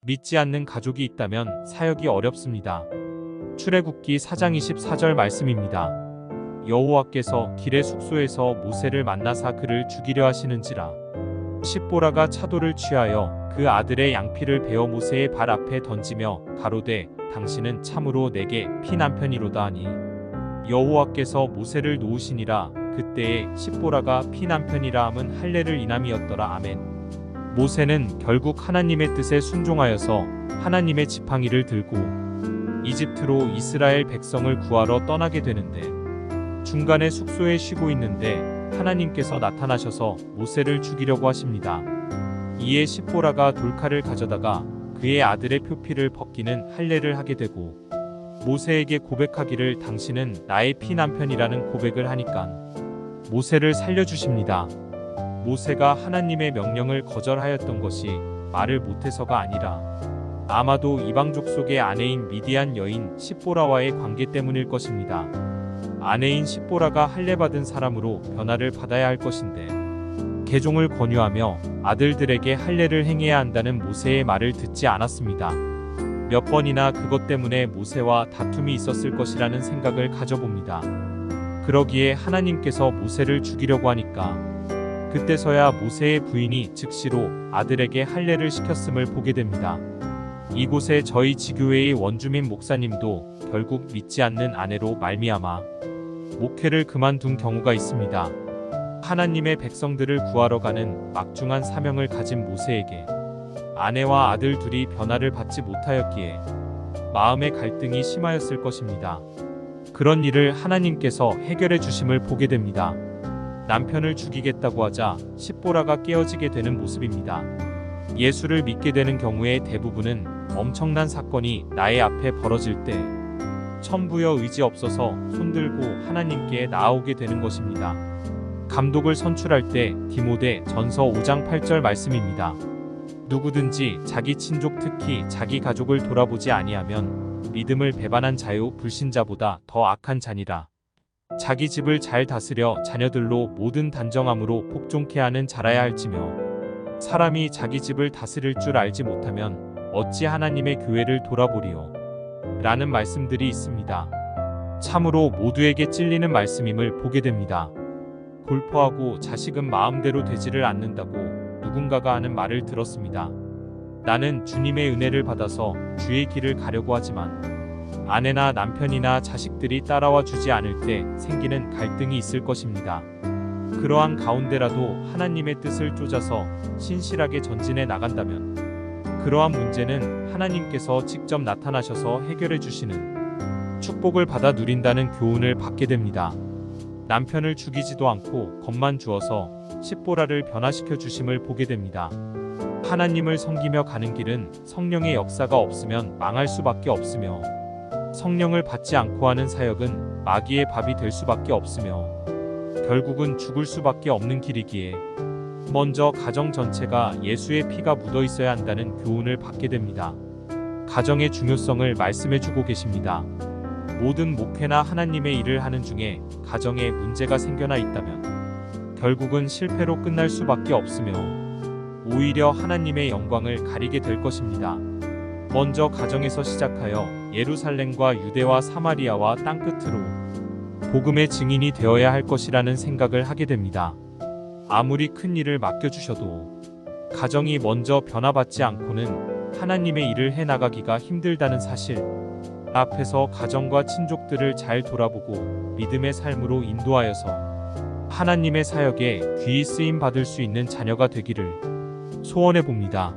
믿지 않는 가족이 있다면 사역이 어렵습니다. 출애굽기 4장 24절 말씀입니다. 여호와께서 길의 숙소에서 모세를 만나사 그를 죽이려 하시는지라. 십보라가 차도를 취하여 그 아들의 양피를 베어 모세의 발 앞에 던지며 가로되 당신은 참으로 내게 피난편이로다 하니 여호와께서 모세를 놓으시니라. 그때에 십보라가 피난편이라 함은 할례를 인함이었더라. 아멘. 모세는 결국 하나님의 뜻에 순종하여서 하나님의 지팡이를 들고 이집트로 이스라엘 백성을 구하러 떠나게 되는데, 중간에 숙소에 쉬고 있는데 하나님께서 나타나셔서 모세를 죽이려고 하십니다. 이에 십보라가 돌칼을 가져다가 그의 아들의 표피를 벗기는 할례를 하게 되고, 모세에게 고백하기를 당신은 나의 피난편이라는 고백을 하니까 모세를 살려주십니다. 모세가 하나님의 명령을 거절하였던 것이 말을 못해서가 아니라 아마도 이방족 속의 아내인 미디안 여인 십보라와의 관계 때문일 것입니다. 아내인 십보라가 할례받은 사람으로 변화를 받아야 할 것인데, 개종을 권유하며 아들들에게 할례를 행해야 한다는 모세의 말을 듣지 않았습니다. 몇 번이나 그것 때문에 모세와 다툼이 있었을 것이라는 생각을 가져봅니다. 그러기에 하나님께서 모세를 죽이려고 하니까 그때서야 모세의 부인이 즉시로 아들에게 할례를 시켰음을 보게 됩니다. 이곳에 저희 지교회의 원주민 목사님도 결국 믿지 않는 아내로 말미암아 목회를 그만둔 경우가 있습니다. 하나님의 백성들을 구하러 가는 막중한 사명을 가진 모세에게 아내와 아들 둘이 변화를 받지 못하였기에 마음의 갈등이 심하였을 것입니다. 그런 일을 하나님께서 해결해 주심을 보게 됩니다. 남편을 죽이겠다고 하자 십보라가 깨어지게 되는 모습입니다. 예수를 믿게 되는 경우의 대부분은 엄청난 사건이 나의 앞에 벌어질 때 천부여 의지 없어서 손들고 하나님께 나아오게 되는 것입니다. 감독을 선출할 때 디모데 전서 5장 8절 말씀입니다. 누구든지 자기 친족 특히 자기 가족을 돌아보지 아니하면 믿음을 배반한 자요 불신자보다 더 악한 자니라. 자기 집을 잘 다스려 자녀들로 모든 단정함으로 복종케 하는 자라야 할지며, 사람이 자기 집을 다스릴 줄 알지 못하면 어찌 하나님의 교회를 돌아보리요? 라는 말씀들이 있습니다. 참으로 모두에게 찔리는 말씀임을 보게 됩니다. 골퍼하고 자식은 마음대로 되지를 않는다고 누군가가 하는 말을 들었습니다. 나는 주님의 은혜를 받아서 주의 길을 가려고 하지만 아내나 남편이나 자식들이 따라와 주지 않을 때 생기는 갈등이 있을 것입니다. 그러한 가운데라도 하나님의 뜻을 쫓아서 신실하게 전진해 나간다면 그러한 문제는 하나님께서 직접 나타나셔서 해결해 주시는 축복을 받아 누린다는 교훈을 받게 됩니다. 남편을 죽이지도 않고 겁만 주어서 십보라를 변화시켜 주심을 보게 됩니다. 하나님을 섬기며 가는 길은 성령의 역사가 없으면 망할 수밖에 없으며, 성령을 받지 않고 하는 사역은 마귀의 밥이 될 수밖에 없으며 결국은 죽을 수밖에 없는 길이기에 먼저 가정 전체가 예수의 피가 묻어 있어야 한다는 교훈을 받게 됩니다. 가정의 중요성을 말씀해주고 계십니다. 모든 목회나 하나님의 일을 하는 중에 가정에 문제가 생겨나 있다면 결국은 실패로 끝날 수밖에 없으며 오히려 하나님의 영광을 가리게 될 것입니다. 먼저 가정에서 시작하여 예루살렘과 유대와 사마리아와 땅끝으로 복음의 증인이 되어야 할 것이라는 생각을 하게 됩니다. 아무리 큰 일을 맡겨주셔도 가정이 먼저 변화받지 않고는 하나님의 일을 해나가기가 힘들다는 사실, 앞에서 가정과 친족들을 잘 돌아보고 믿음의 삶으로 인도하여서 하나님의 사역에 귀히 쓰임 받을 수 있는 자녀가 되기를 소원해 봅니다.